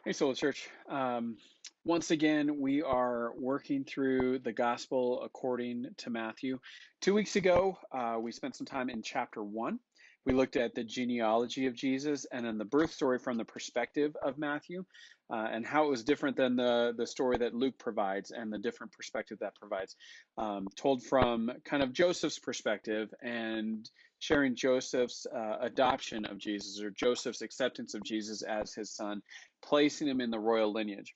Hey, Soul Church. Once again, we are working through the Gospel according to Matthew. 2 weeks ago, we spent some time in chapter 1. We looked at the genealogy of Jesus and then the birth story from the perspective of Matthew, and how it was different than the story that Luke provides and the different perspective that provides, told from kind of Joseph's perspective and sharing Joseph's adoption of Jesus, or Joseph's acceptance of Jesus as his son, placing him in the royal lineage.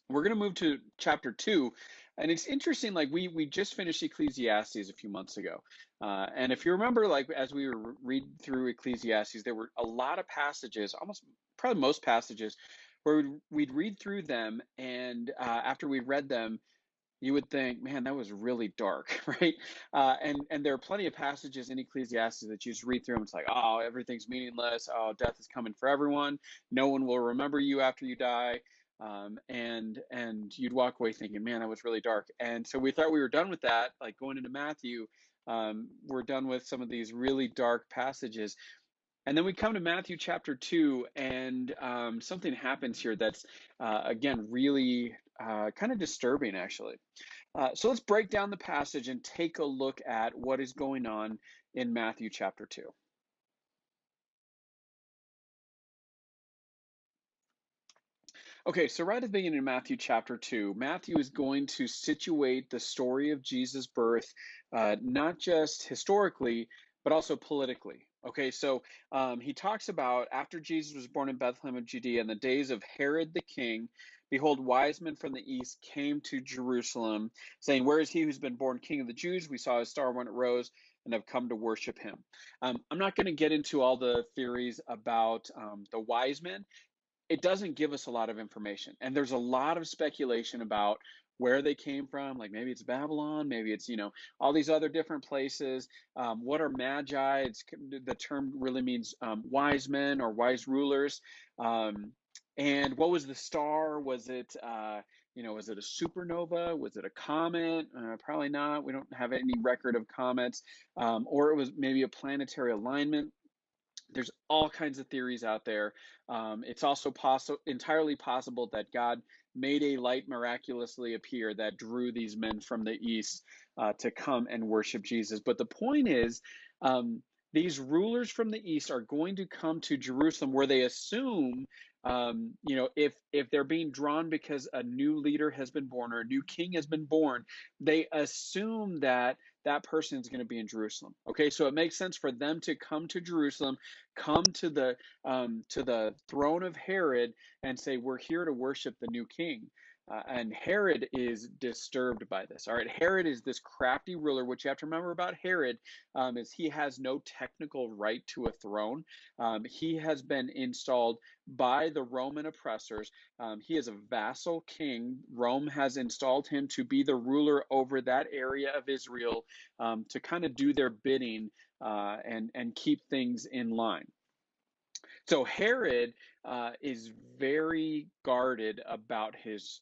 We're going to move to chapter 2, and it's interesting. Like we just finished Ecclesiastes a few months ago, and if you remember, like as we were read through Ecclesiastes, there were a lot of passages, almost probably most passages, where we'd read through them, and after we read them, you would think, man, that was really dark, right? And there are plenty of passages in Ecclesiastes that you just read through, and it's like, oh, everything's meaningless. Oh, death is coming for everyone. No one will remember you after you die. And you'd walk away thinking, man, that was really dark. And so we thought we were done with that, like going into Matthew. We're done with some of these really dark passages. And then we come to Matthew chapter 2, and something happens here that's, again, really kind of disturbing, actually. So let's break down the passage and take a look at what is going on in Matthew chapter 2. Okay, so right at the beginning of Matthew chapter 2, Matthew is going to situate the story of Jesus' birth, not just historically, but also politically. Okay, so he talks about after Jesus was born in Bethlehem of Judea in the days of Herod the king, behold, wise men from the east came to Jerusalem, saying, where is he who's been born king of the Jews? We saw his star when it rose and have come to worship him. I'm not going to get into all the theories about the wise men. It doesn't give us a lot of information. And there's a lot of speculation about where they came from. Like maybe it's Babylon, maybe it's, all these other different places. What are Magi? The term really means wise men or wise rulers. And what was the star? Was it a supernova? Was it a comet? Probably not. We don't have any record of comets. Or it was maybe a planetary alignment. There's all kinds of theories out there. It's also entirely possible that God made a light miraculously appear that drew these men from the east to come and worship Jesus. But the point is, these rulers from the east are going to come to Jerusalem, where they assume, if they're being drawn because a new leader has been born or a new king has been born, they assume that that person is going to be in Jerusalem. Okay, so it makes sense for them to come to Jerusalem, come to the throne of Herod, and say, "We're here to worship the new king." And Herod is disturbed by this. All right, Herod is this crafty ruler. What you have to remember about Herod is he has no technical right to a throne. He has been installed by the Roman oppressors. He is a vassal king. Rome has installed him to be the ruler over that area of Israel, to kind of do their bidding and keep things in line. So Herod is very guarded about his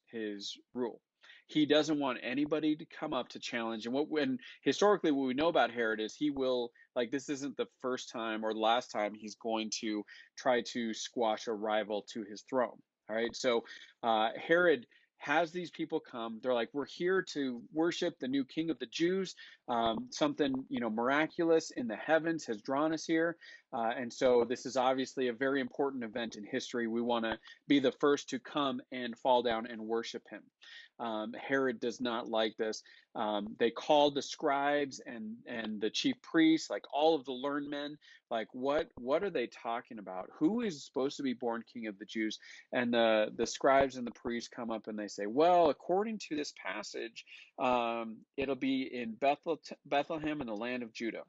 rule. He doesn't want anybody to come up to challenge. And historically, what we know about Herod is he will, like, this isn't the first time or last time he's going to try to squash a rival to his throne. All right, so Herod has these people come. They're like, we're here to worship the new king of the Jews. Something miraculous in the heavens has drawn us here. And so this is obviously a very important event in history. We want to be the first to come and fall down and worship him. Herod does not like this. They called the scribes and the chief priests, like all of the learned men, like what are they talking about? Who is supposed to be born king of the Jews? And the scribes and the priests come up and they say, well, according to this passage, it'll be in Bethlehem in the land of Judah.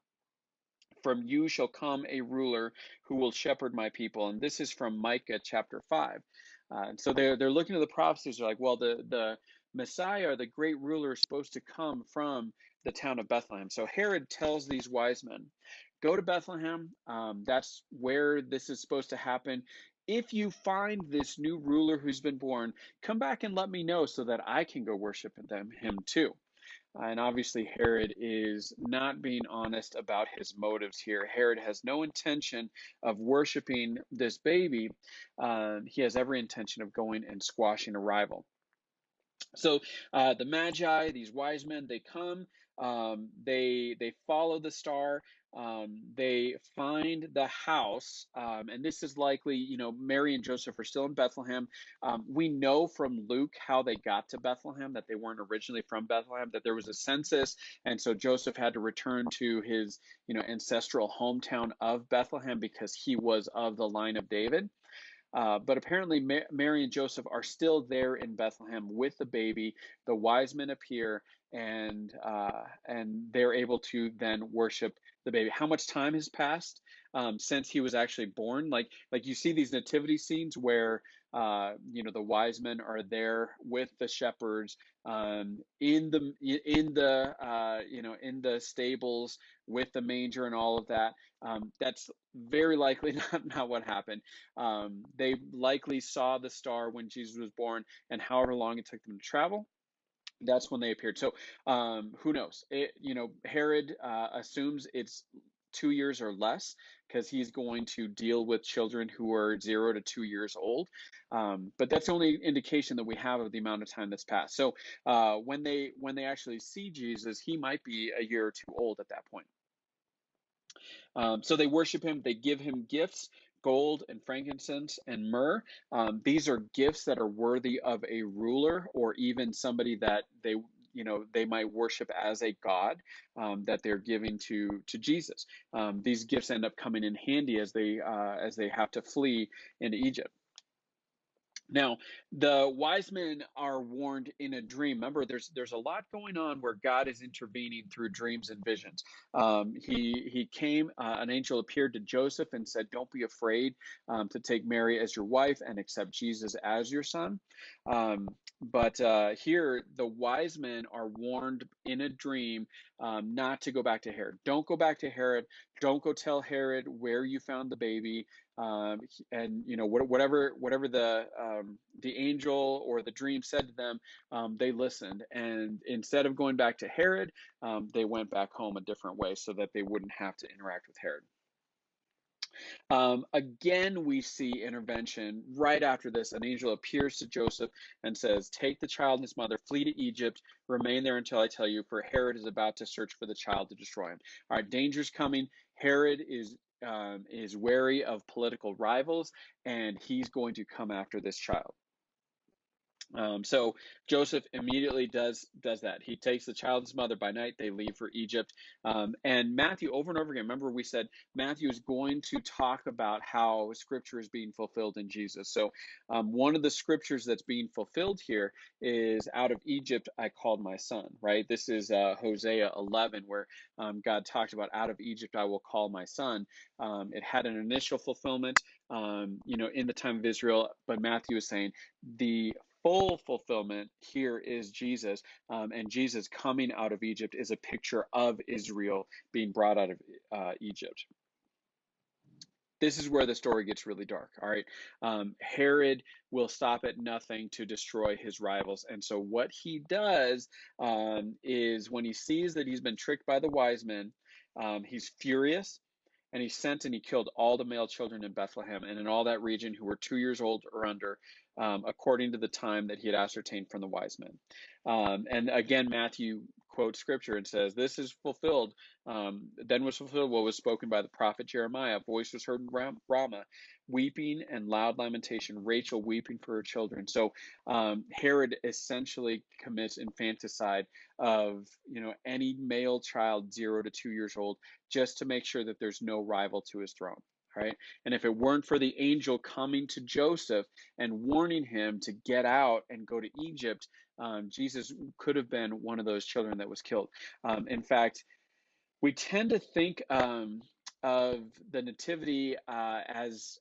From you shall come a ruler who will shepherd my people. And this is from Micah chapter 5. So they're looking at the prophecies. They're like, well, the Messiah, the great ruler, is supposed to come from the town of Bethlehem. So Herod tells these wise men, go to Bethlehem. That's where this is supposed to happen. If you find this new ruler who's been born, come back and let me know so that I can go worship him too. And obviously, Herod is not being honest about his motives here. Herod has no intention of worshiping this baby. He has every intention of going and squashing a rival. So the Magi, these wise men, they come. They follow the star. They find the house, and this is likely, Mary and Joseph are still in Bethlehem. We know from Luke how they got to Bethlehem, that they weren't originally from Bethlehem, that there was a census, and so Joseph had to return to his, ancestral hometown of Bethlehem because he was of the line of David. But apparently, Mary and Joseph are still there in Bethlehem with the baby. The wise men appear, and they're able to then worship the baby. How much time has passed since he was actually born? Like you see these nativity scenes where the wise men are there with the shepherds in the stables with the manger and all of that. That's very likely not what happened. They likely saw the star when Jesus was born, and however long it took them to travel, that's when they appeared. So who knows? Herod assumes it's 2 years or less because he's going to deal with children who are 0 to 2 years old. But that's the only indication that we have of the amount of time that's passed. So when they actually see Jesus, he might be a year or two old at that point. So they worship him, they give him gifts, gold and frankincense and myrrh. These are gifts that are worthy of a ruler or even somebody that they might worship as a god, that they're giving to Jesus. These gifts end up coming in handy as they have to flee into Egypt. Now, the wise men are warned in a dream. Remember, there's a lot going on where God is intervening through dreams and visions. He came. An angel appeared to Joseph and said, "Don't be afraid to take Mary as your wife and accept Jesus as your son." But here, the wise men are warned in a dream not to go back to Herod. Don't go back to Herod. Don't go tell Herod where you found the baby. And whatever the angel or the dream said to them, they listened, and instead of going back to Herod, they went back home a different way so that they wouldn't have to interact with Herod. Again, we see intervention right after this. An angel appears to Joseph and says, "Take the child and his mother, flee to Egypt, remain there until I tell you, for Herod is about to search for the child to destroy him." All right, danger's coming. Herod is wary of political rivals, and he's going to come after this child. So Joseph immediately does that. He takes the child and his mother by night. They leave for Egypt. And Matthew, over and over again, remember we said Matthew is going to talk about how Scripture is being fulfilled in Jesus. So one of the Scriptures that's being fulfilled here is, "Out of Egypt I called my son," right? This is Hosea 11, where God talked about, "Out of Egypt I will call my son." It had an initial fulfillment, in the time of Israel, but Matthew is saying the full fulfillment here is Jesus, and Jesus coming out of Egypt is a picture of Israel being brought out of Egypt. This is where the story gets really dark. All right. Herod will stop at nothing to destroy his rivals. And so, what he does is, when he sees that he's been tricked by the wise men, he's furious, and he sent and he killed all the male children in Bethlehem and in all that region who were 2 years old or under, according to the time that he had ascertained from the wise men. And again, Matthew quotes scripture and says, "This is fulfilled. Then was fulfilled what was spoken by the prophet Jeremiah. A voice was heard in Ramah, weeping and loud lamentation, Rachel weeping for her children." So Herod essentially commits infanticide of any male child 0 to 2 years old, just to make sure that there's no rival to his throne. Right? And if it weren't for the angel coming to Joseph and warning him to get out and go to Egypt, Jesus could have been one of those children that was killed. In fact, we tend to think of the nativity as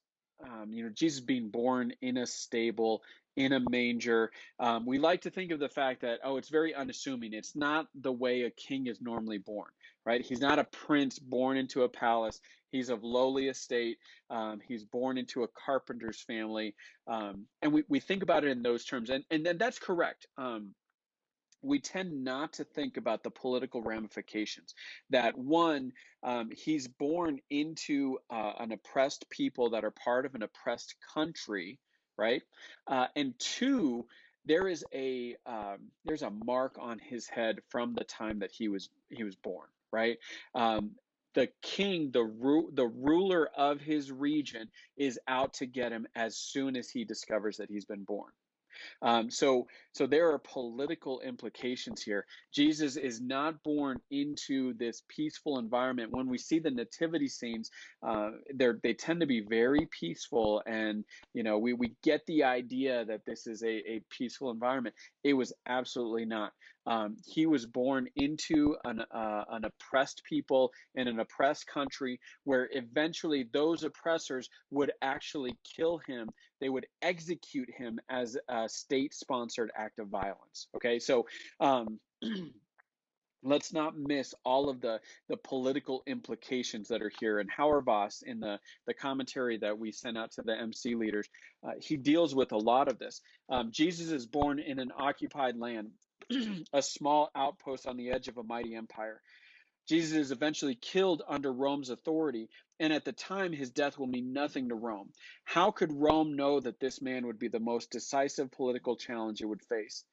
Jesus being born in a stable, in a manger. We like to think of the fact that, oh, it's very unassuming. It's not the way a king is normally born, right? He's not a prince born into a palace. He's of lowly estate. He's born into a carpenter's family. And we think about it in those terms. And then that's correct. we tend not to think about the political ramifications. That one, he's born into an oppressed people that are part of an oppressed country, right? And two, there's a mark on his head from the time that he was born, right? The king, the ruler of his region, is out to get him as soon as he discovers that he's been born. So there are political implications here. Jesus is not born into this peaceful environment. When we see the nativity scenes, they tend to be very peaceful, and we get the idea that this is a peaceful environment. It was absolutely not. He was born into an oppressed people in an oppressed country, where eventually those oppressors would actually kill him. They would execute him as a state-sponsored act of violence. Okay, so um, let's not miss all of the political implications that are here. And Hauerwas, in the commentary that we sent out to the MC leaders, he deals with a lot of this. Jesus is born in an occupied land, a small outpost on the edge of a mighty empire. Jesus is eventually killed under Rome's authority, and at the time his death will mean nothing to Rome. How could Rome know that this man would be the most decisive political challenge it would face?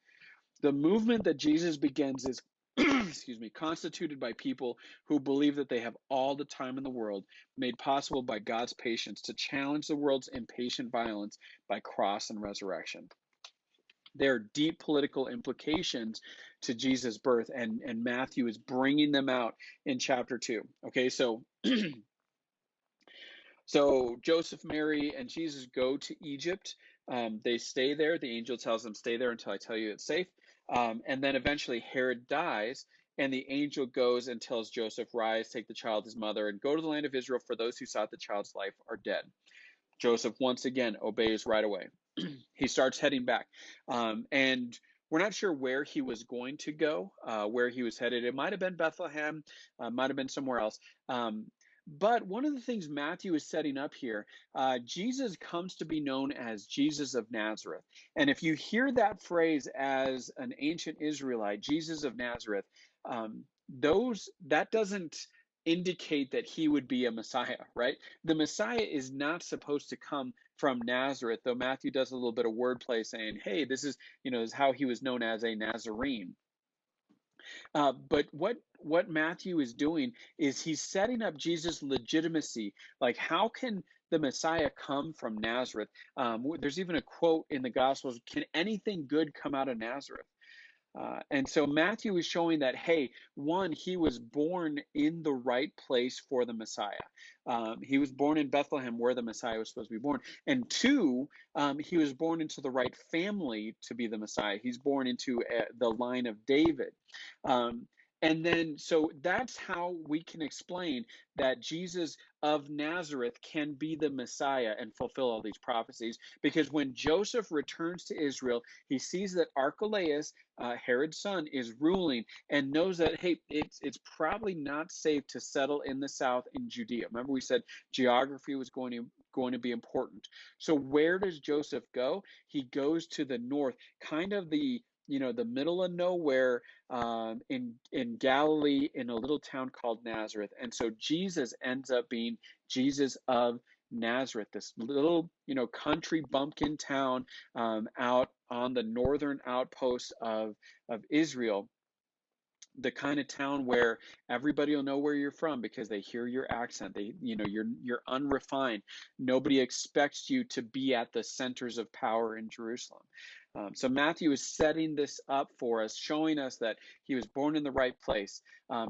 The movement that Jesus begins is excuse me, constituted by people who believe that they have all the time in the world, made possible by God's patience to challenge the world's impatient violence by cross and resurrection. There are deep political implications to Jesus' birth, and Matthew is bringing them out in chapter 2. Okay, so so Joseph, Mary, and Jesus go to Egypt. They stay there. The angel tells them, "Stay there until I tell you it's safe." And then eventually Herod dies, and the angel goes and tells Joseph, "Rise, take the child, his mother, and go to the land of Israel, for those who sought the child's life are dead." Joseph once again obeys right away. He starts heading back. And we're not sure where he was going to go, where he was headed. It might have been Bethlehem, might have been somewhere else. But one of the things Matthew is setting up here, Jesus comes to be known as Jesus of Nazareth. And if you hear that phrase as an ancient Israelite, Jesus of Nazareth, that doesn't indicate that he would be a Messiah, right? The Messiah is not supposed to come from Nazareth, though Matthew does a little bit of wordplay saying, hey, this is how he was known as a Nazarene. But what Matthew is doing is he's setting up Jesus' legitimacy. Like, how can the Messiah come from Nazareth? There's even a quote in the Gospels: "Can anything good come out of Nazareth?" And so Matthew is showing that, hey, one, he was born in the right place for the Messiah. He was born in Bethlehem, where the Messiah was supposed to be born. And two, he was born into the right family to be the Messiah. He's born into the line of David. Um, and then, so that's how we can explain that Jesus of Nazareth can be the Messiah and fulfill all these prophecies. Because when Joseph returns to Israel, he sees that Archelaus, Herod's son, is ruling, and knows that, hey, it's probably not safe to settle in the south in Judea. Remember, we said geography was going to be important. So where does Joseph go? He goes to the north, kind of the middle of nowhere, in Galilee, in a little town called Nazareth. And so Jesus ends up being Jesus of Nazareth, this little country bumpkin town, out on the northern outposts of Israel, the kind of town where everybody will know where you're from because they hear your accent. You're unrefined. Nobody expects you to be at the centers of power in Jerusalem. So Matthew is setting this up for us, showing us that he was born in the right place.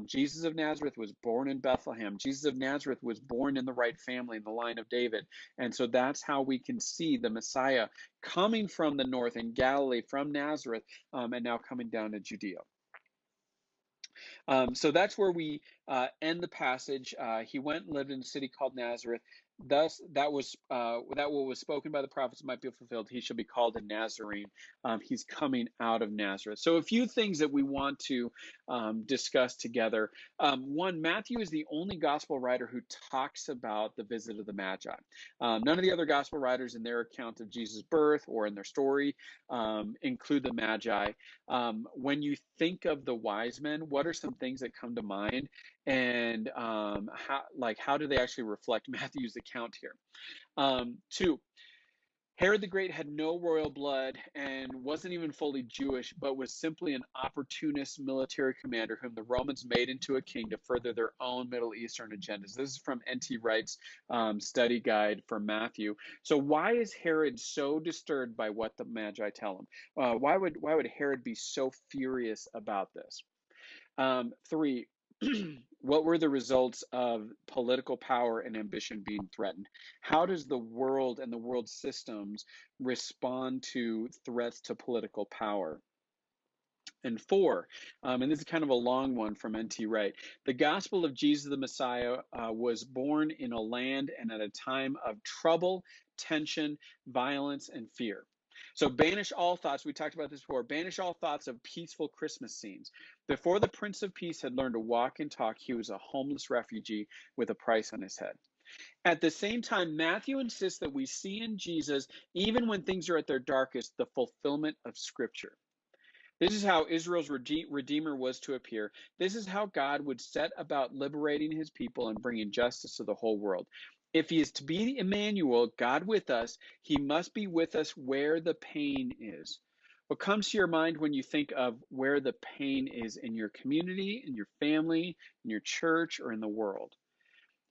Jesus of Nazareth was born in Bethlehem. Jesus of Nazareth was born in the right family, in the line of David. And so that's how we can see the Messiah coming from the north in Galilee, from Nazareth, and now coming down to Judea. So that's where we end the passage. He went and lived in a city called Nazareth. Thus, that what was spoken by the prophets might be fulfilled. He shall be called a Nazarene. He's coming out of Nazareth. So, a few things that we want to discuss together. One, Matthew is the only gospel writer who talks about the visit of the Magi. None of the other gospel writers in their account of Jesus' birth or in their story include the Magi. When you think of the wise men, what are some things that come to mind? And how do they actually reflect Matthew's account here? Two, Herod the Great had no royal blood and wasn't even fully Jewish, but was simply an opportunist military commander whom the Romans made into a king to further their own Middle Eastern agendas. This is from N.T. Wright's study guide for Matthew. So why is Herod so disturbed by what the Magi tell him? Why would Herod be so furious about this? Three, what were the results of political power and ambition being threatened? How does the world and the world systems respond to threats to political power? And four, and this is kind of a long one from N.T. Wright, the gospel of Jesus the Messiah was born in a land and at a time of trouble, tension, violence, and fear. So banish all thoughts, we talked about this before, banish all thoughts of peaceful Christmas scenes. Before the Prince of Peace had learned to walk and talk, he was a homeless refugee with a price on his head. At the same time, Matthew insists that we see in Jesus, even when things are at their darkest, the fulfillment of Scripture. This is how Israel's Redeemer was to appear. This is how God would set about liberating his people and bringing justice to the whole world. If he is to be Emmanuel, God with us, he must be with us where the pain is. What comes to your mind when you think of where the pain is in your community, in your family, in your church, or in the world?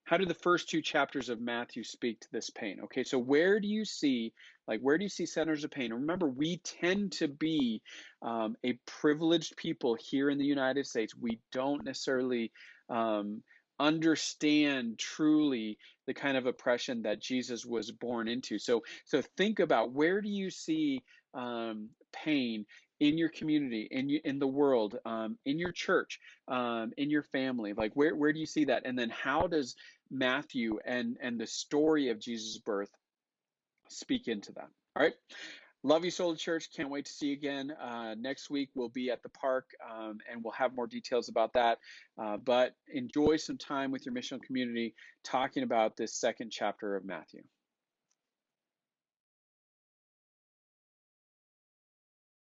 How do the first two chapters of Matthew speak to this pain? Okay, so where do you see centers of pain? And remember, we tend to be a privileged people here in the United States. We don't necessarily understand truly the kind of oppression that Jesus was born into. So think about, where do you see pain in your community, in the world, in your church, in your family? Like, where do you see that? And then how does Matthew and the story of Jesus' birth speak into that? All right. Love you, Soul Church. Can't wait to see you again. Next week, we'll be at the park, and we'll have more details about that. But enjoy some time with your missional community talking about this second chapter of Matthew.